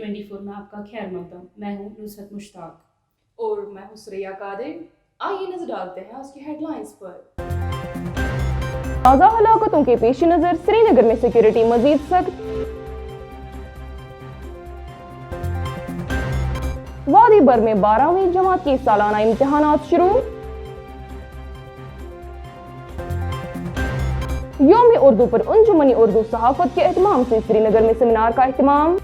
24 में आपका खैर मकदम। मैं हूँ नुसरत मुश्ताक और मैं हूँ सुरैया कादिर। आइए नजर डालते हैं उसकी हेडलाइंस पर। ताज़ा हलाकतों के पेश नजर श्रीनगर में सिक्योरिटी मजीद सख्त। वादी भर में 12वीं जमात की सालाना इम्तिहानात शुरू। यौम उर्दू पर अंजुमनी उर्दू सहाफत के एहतमाम से श्रीनगर में सेमिनार का एहतमाम।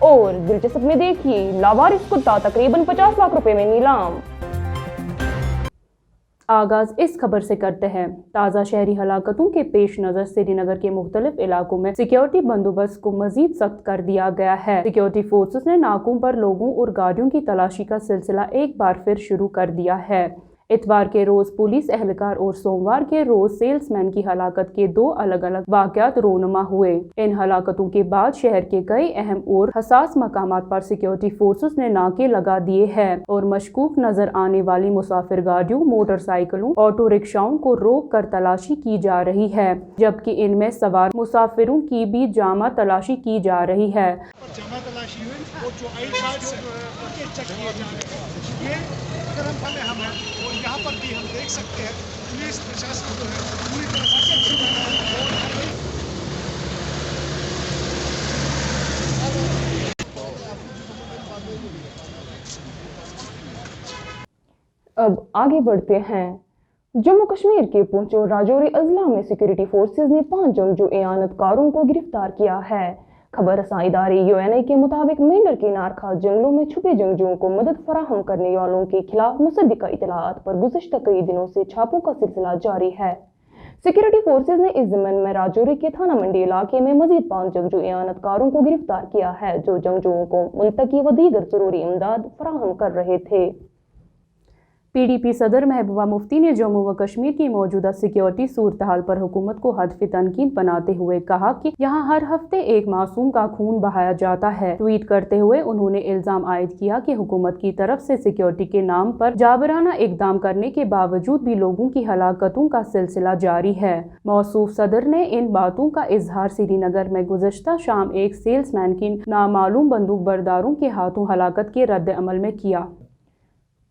और दिलचस्प में देखिए, लावारिस कुत्ता तकरीबन 50 लाख रुपए में नीलाम। आगाज इस खबर से करते हैं। ताज़ा शहरी हलाकतों के पेश नज़र श्रीनगर के मुख्तलिफ इलाकों में सिक्योरिटी बंदोबस्त को मजीद सख्त कर दिया गया है। सिक्योरिटी फोर्सेस ने नाकों पर लोगों और गाड़ियों की तलाशी का सिलसिला एक बार फिर शुरू कर दिया है। इतवार के रोज पुलिस एहलकार और सोमवार के रोज सेल्समैन की हलाकत के 2 अलग अलग वाक़यात रोनुमा हुए। इन हलाकतों के बाद शहर के कई अहम और हसास मकामात पर सिक्योरिटी फोर्सेस ने नाके लगा दिए हैं और मशकूक नजर आने वाली मुसाफिर गाड़ियों, मोटरसाइकिलों, ऑटो रिक्शाओं को रोक कर तलाशी की जा रही है, जबकि इनमें सवार मुसाफिरों की भी जामा तलाशी की जा रही है। और यहाँ पर भी हम देख सकते हैं पुलिस प्रशासन जो है पूरी तरह से अब आगे बढ़ते हैं। जम्मू कश्मीर के पुंछ और राजौरी अजला में सिक्योरिटी फोर्सेज ने 5 जंगजू एआनतकारों को गिरफ्तार किया है। खबर रसां इदारे UNI के मुताबिक मेंढर के नारखा जंगलों में छुपे जंगजुओं को मदद फराहम करने वालों के खिलाफ मुसद्दिका इतलात पर गुज़िश्ता कई दिनों से छापों का सिलसिला जारी है। सिक्योरिटी फोर्सेज ने इस ज़मन में राजौरी के थाना मंडी इलाके में मजीद 5 जंगजू एआनतकारों को गिरफ्तार किया है, जो जंगजुओं को मुंतकी व दीगर ज़रूरी इमदाद फराहम कर रहे थे। PDP सदर महबूबा मुफ्ती ने जम्मू व कश्मीर की मौजूदा सिक्योरिटी सूरत हाल पर हुकूमत को हदफ तनकीद बनाते हुए कहा कि यहाँ हर हफ्ते एक मासूम का खून बहाया जाता है। ट्वीट करते हुए उन्होंने इल्जाम आयद किया कि हुकूमत की तरफ से सिक्योरिटी के नाम पर जाबराना इकदाम करने के बावजूद भी लोगों की हलाकतों का सिलसिला जारी है। मौसूफ सदर ने इन बातों का इजहार श्रीनगर में गुज़श्ता शाम एक सेल्समैन की नामालूम बंदूक बरदारों के हाथों हलाकत के रद्द अमल में किया।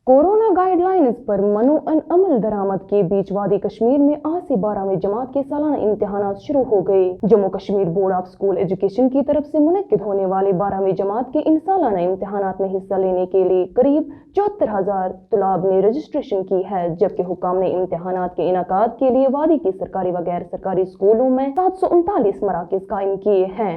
कोरोना गाइडलाइंस पर मनो अमल दरामद के बीच वादी कश्मीर में आज से 12वीं जमात के सालाना इम्तिहानात शुरू हो गए। Jammu Kashmir board of school education की तरफ से मुनक्किद होने वाले 12वीं जमात के इन सालाना इम्तिहानात में हिस्सा लेने के लिए करीब 74,000 तुलाब ने रजिस्ट्रेशन की है, जबकि हुकाम ने इम्तिहानात के इनाकाद के लिए वादी के सरकारी व गैर सरकारी स्कूलों में 739 मराकज़ कायम किए हैं।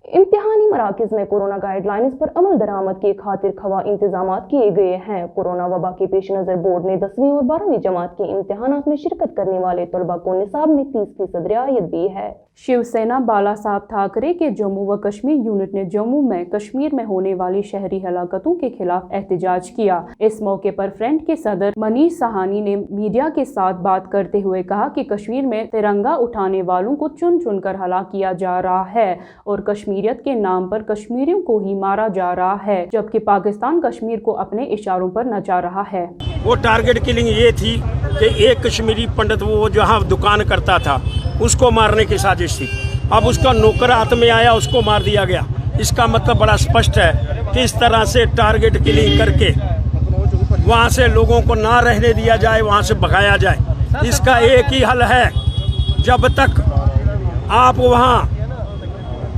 इम्तिहानी मराकज़ में कोरोना गाइडलाइंस पर अमल दरामद के खातिर खवा इंतजाम किए गए हैं। कोरोना वबा के पेश नज़र बोर्ड ने 10वीं और 12वीं जमात के इम्तिहानात में शिरकत करने वाले तलबा को निसाब में 30% रियायत दी है। शिवसेना बाला साहब ठाकरे के जम्मू व कश्मीर यूनिट ने जम्मू में कश्मीर में होने वाली शहरी हलाकतों के खिलाफ एहतजाज किया। इस मौके पर फ्रंट के सदर मनीष सहानी ने मीडिया के साथ बात करते हुए कहा कि कश्मीर में तिरंगा उठाने वालों को चुन चुन कर हलाक किया जा रहा है और कश्मीरियत के नाम पर कश्मीरियों को ही मारा जा रहा है, जबकि पाकिस्तान कश्मीर को अपने इशारों पर नचा रहा है। वो टारगेट किलिंग ये थी कि एक कश्मीरी पंडित वो जहाँ दुकान करता था उसको मारने की साजिश थी। अब उसका नौकर हाथ में आया, उसको मार दिया गया। इसका मतलब बड़ा स्पष्ट है कि इस तरह से टारगेट किलिंग करके वहाँ से लोगों को ना रहने दिया जाए, वहाँ से भगाया जाए। इसका एक ही हल है, जब तक आप वहाँ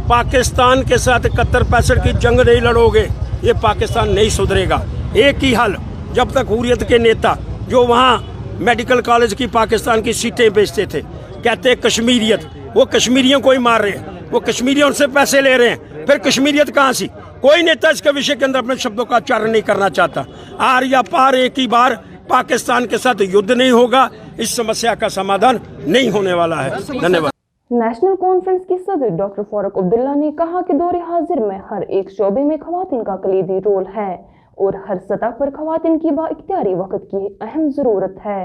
पाकिस्तान के साथ 71-65 की जंग नहीं लड़ोगे, ये पाकिस्तान नहीं सुधरेगा। एक ही हल, जब तक हुर्रियत के नेता जो वहाँ मेडिकल कॉलेज की पाकिस्तान की सीटें बेचते थे, कहते कश्मीरियत, वो कश्मीरियों को ही मार रहे हैं, वो कश्मीरियों से पैसे ले रहे हैं, फिर कश्मीरियत कहाँ सी? कोई नेता इसके विषय के अंदर अपने शब्दों का उच्चारण नहीं करना चाहता। आर या पार एक ही बार पाकिस्तान के साथ युद्ध नहीं होगा, इस समस्या का समाधान नहीं होने वाला है। धन्यवाद। नेशनल कॉन्फ्रेंस की सदर डॉक्टर फारूक अब्दुल्ला ने कहा कि दौरे हाजिर में हर एक शोबे में खवातीन का कलीदी रोल है और हर सतह पर खवातीन की बाइख्तियारी वक्त की अहम ज़रूरत है।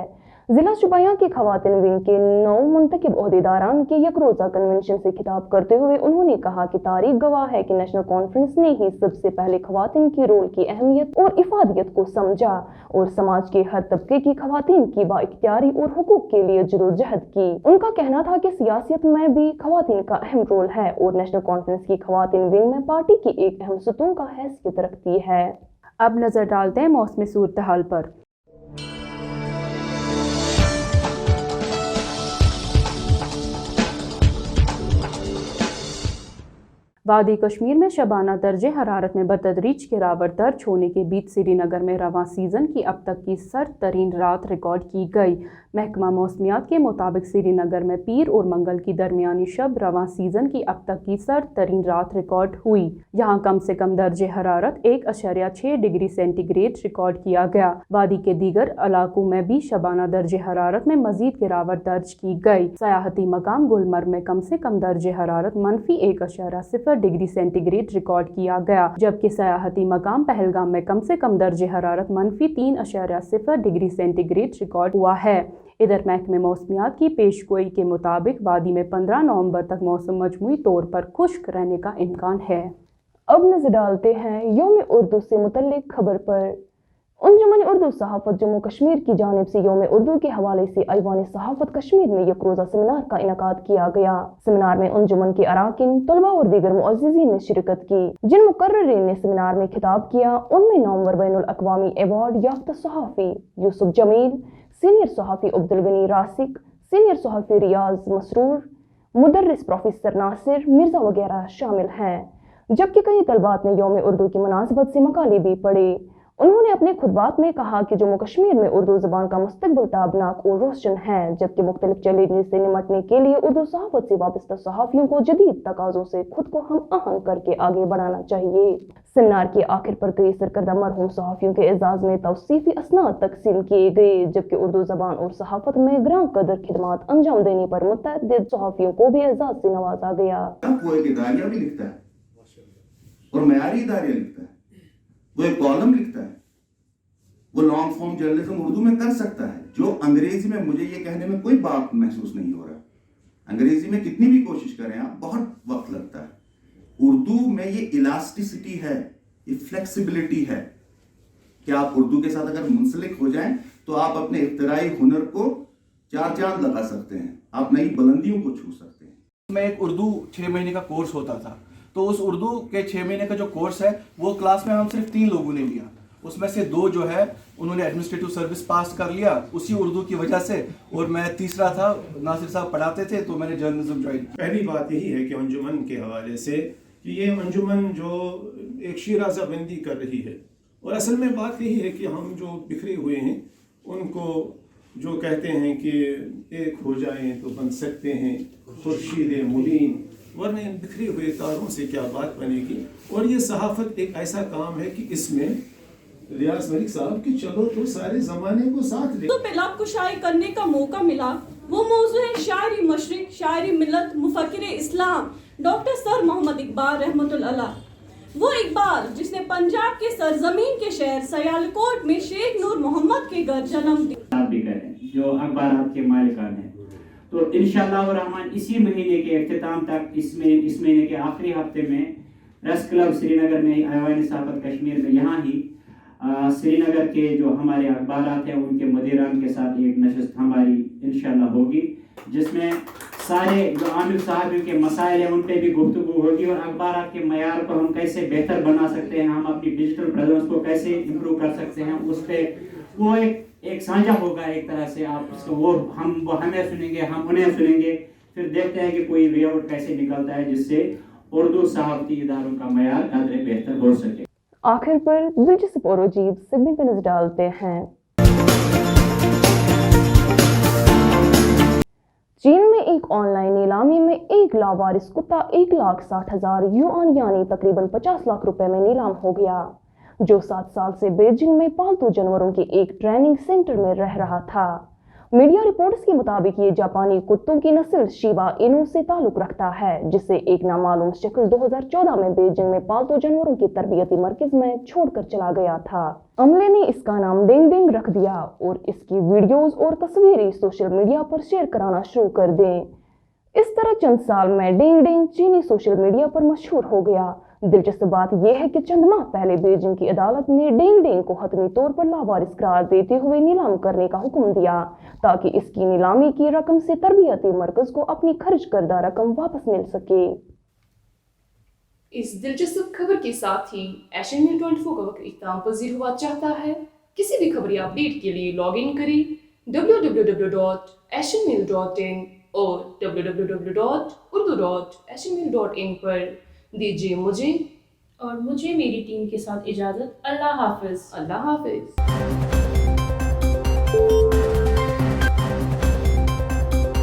ضلع شوپیاں کی خواتین ونگ کے 9 منتخب عہدیداران کے یک روزہ کنونشن سے خطاب کرتے ہوئے انہوں نے کہا کہ تاریخ گواہ ہے کہ نیشنل کانفرنس نے ہی سب سے پہلے خواتین کی رول کی اہمیت اور افادیت کو سمجھا اور سماج کے ہر طبقے کی خواتین کی بااختیاری اور حقوق کے لیے جدوجہد کی۔ ان کا کہنا تھا کہ سیاست میں بھی خواتین کا اہم رول ہے اور نیشنل کانفرنس کی خواتین ونگ میں پارٹی کی ایک اہم ستون کا حیثیت رکھتی ہے۔ اب نظر ڈالتے ہیں موسمی صورتحال پر۔ وادی کشمیر میں شبانہ درجہ حرارت میں بتدریج گراوٹ درج ہونے کے بیچ سری نگر میں رواں سیزن کی اب تک کی سرد ترین رات ریکارڈ کی گئی۔ محکمہ موسمیات کے مطابق سری نگر میں پیر اور منگل کی درمیانی شب رواں سیزن کی اب تک کی سرد ترین رات ریکارڈ ہوئی۔ یہاں کم سے کم درجہ حرارت 1.6 ڈگری سینٹی گریڈ ریکارڈ کیا گیا۔ وادی کے دیگر علاقوں میں بھی شبانہ درجہ حرارت میں مزید گراوٹ درج کی گئی۔ سیاحتی مقام گلمرگ میں کم سے کم درجہ حرارت -1.0 ڈگری سینٹی گریڈ ریکارڈ کیا گیا، جبکہ سیاحتی مقام پہلگام میں کم سے کم درجہ حرارت -3.0 ڈگری سینٹی گریڈ ریکارڈ ہوا ہے۔ ادھر محکمہ موسمیات کی پیشگوئی کے مطابق وادی میں 15 نومبر تک موسم مجموعی طور پر خشک رہنے کا امکان ہے۔ اب نظر ڈالتے ہیں یوم اردو سے متعلق خبر پر۔ انجمن اردو صحافت جموں کشمیر کی جانب سے یوم اردو کے حوالے سے ایوان صحافت کشمیر میں یک روزہ سیمینار کا انعقاد کیا گیا۔ سیمینار میں انجمن کے اراکین، طلباء اور دیگر معززین نے شرکت کی۔ جن مقررین نے سیمینار میں خطاب کیا ان میں نامور بین الاقوامی ایوارڈ یافتہ صحافی یوسف جمیل، سینئر صحافی عبدالغنی راسک، سینئر صحافی ریاض مسرور، مدرس پروفیسر ناصر مرزا وغیرہ شامل ہیں، جبکہ کئی طلبات نے یوم اردو کی مناسبت سے مقالے بھی پڑھے۔ انہوں نے اپنے خطبات میں کہا کہ جموں کشمیر میں اردو زبان کا مستقبل تابناک اور روشن ہے، جبکہ مختلف چیلنجز سے نمٹنے کے لیے اردو صحافت سے وابستہ صحافیوں کو جدید تقاضوں سے خود کو ہم آہنگ کر کے آگے بڑھانا چاہیے۔ سیمینار کے آخر پر کئی سرکردہ مرحوم صحافیوں کے اعزاز میں توصیفی اسناد تقسیم کیے گئے، جبکہ اردو زبان اور صحافت میں گراں قدر خدمات انجام دینے پر متعدد صحافیوں کو بھی اعزاز سے نوازا گیا۔ وہ ایک اداریہ بھی لکھتا ہے اور معیاری اداریہ لکھتا ہے، وہ ایک کالم لکھتا ہے، وہ لانگ فارم جرنلزم اردو میں کر سکتا ہے، جو انگریزی میں مجھے یہ کہنے میں کوئی بات محسوس نہیں ہو رہا۔ انگریزی میں کتنی بھی کوشش کریں آپ، بہت وقت لگتا ہے۔ اردو میں یہ الاسٹیسٹی ہے، یہ فلیکسیبلٹی ہے کہ آپ اردو کے ساتھ اگر منسلک ہو جائیں تو آپ اپنے اختراعی ہنر کو 4 چاند لگا سکتے ہیں، آپ نئی بلندیوں کو چھو سکتے ہیں۔ میں ایک اردو 6 مہینے کا کورس ہوتا تھا، تو اس اردو کے 6 مہینے کا جو کورس ہے وہ کلاس میں ہم صرف 3 لوگوں نے لیا، اس میں سے 2 جو ہے انہوں نے ایڈمنسٹریٹو سروس پاس کر لیا اسی اردو کی وجہ سے، اور میں تیسرا تھا، ناصر صاحب پڑھاتے تھے تو میں نے جرنلزم جوائن۔ پہلی بات یہی ہے کہ انجمن کے حوالے سے کہ یہ انجمن جو ایک شیرازہ بندی کر رہی ہے، اور اصل میں بات یہی ہے کہ ہم جو بکھرے ہوئے ہیں ان کو جو کہتے ہیں کہ ایک ہو جائیں تو بن سکتے ہیں خورشید مبین، ورنہ ان بکھرے ہوئے تاروں سے کیا بات بنے گی۔ اور یہ صحافت ایک ایسا کام ہے کہ اس میں ریاض ملک صاحب کی چلو تو سارے زمانے کو ساتھ لے، تو پہ لب کشائی کرنے کا موقع ملا۔ وہ موضوع ہے شاعری مشرق، شاعری ملت، مفکر اسلام ڈاکٹر سر محمد اقبال رحمۃ اللہ علیہ۔ وہ اقبال جس نے پنجاب کے سرزمین کے شہر سیالکوٹ میں شیخ نور محمد کے گھر جنم دیا بھی کریں جو اخبارات کے مالکان ہیں، تو انشاءاللہ الرحمن اسی مہینے کے اختتام تک اس مہینے کے آخری ہفتے میں پریس کلب سری نگر میں ایوان صحافت کشمیر میں یہاں ہی سری نگر کے جو ہمارے اخبارات ہیں ان کے مدیران کے ساتھ ایک نشست ہماری انشاءاللہ ہوگی، جس میں سارے جو عامل صحافیوں کے مسائل ہیں ان پہ بھی گفتگو ہوگی، اور اخبارات کے معیار کو ہم کیسے بہتر بنا سکتے ہیں، ہم اپنی ڈیجیٹل پریزنس کو کیسے امپروو کر سکتے ہیں، اس پہ وہ ایک سانجہ ہوگا ایک طرح سے، آپ اس کو وہ ہمیں سنیں گے، ہم انہیں سنیں گے، پھر دیکھتے ہیں کہ کوئی وے آؤٹ کیسے نکلتا ہے جس سے اردو صحافتی اداروں کا معیار قدرے بہتر ہو سکے۔ آخر پر دلچسپ اور عجیب سیگمنٹ پہ نظر ڈالتے ہیں۔ چین میں ایک آن لائن نیلامی میں ایک لاوارث کتا 1,60,000 یوان یعنی تقریباً 50 لاکھ روپے میں نیلام ہو گیا، جو 7 سال سے بیجنگ میں پالتو جانوروں کے ایک ٹریننگ سینٹر میں رہ رہا تھا۔ मीडिया रिपोर्ट्स के मुताबिक ये जापानी कुत्तों की नस्ल शिबा इनू से ताल्लुक रखता है, जिसे एक नामालूम शख्स 2014 में बीजिंग में पालतू जानवरों की तरबियती मरकज में छोड़कर चला गया था। अमले ने इसका नाम डिंग डिंग रख दिया और इसकी वीडियोस और तस्वीरें सोशल मीडिया पर शेयर कराना शुरू कर दें। इस तरह चंद साल में डिंग डिंग चीनी सोशल मीडिया पर मशहूर हो गया। दिलचस्प बात यह है कि चंद माह पहले बीजिंग की अदालत ने डिंग डिंग को हतमी तौर पर लावारिस करार देते हुए नीलाम करने का हुक्म दिया, ताकि इसकी नीलामी की रकम से तरबियती मरकज को अपनी खर्च करदा रकम वापस मिल सके। इस दिलचस्प खबर के साथ ही एशियन न्यूज़ 24 का वक्त इख्तिताम पजीर हुआ चाहता है। किसी भी खबरी अपडेट के लिए लॉग इन करें www.asianmail.in और www.urdu.asianmail.in पर। दीजिए मुझे और मुझे मेरी टीम के साथ इजाज़त। अल्लाह हाफिज़। अल्लाह हाफिज़।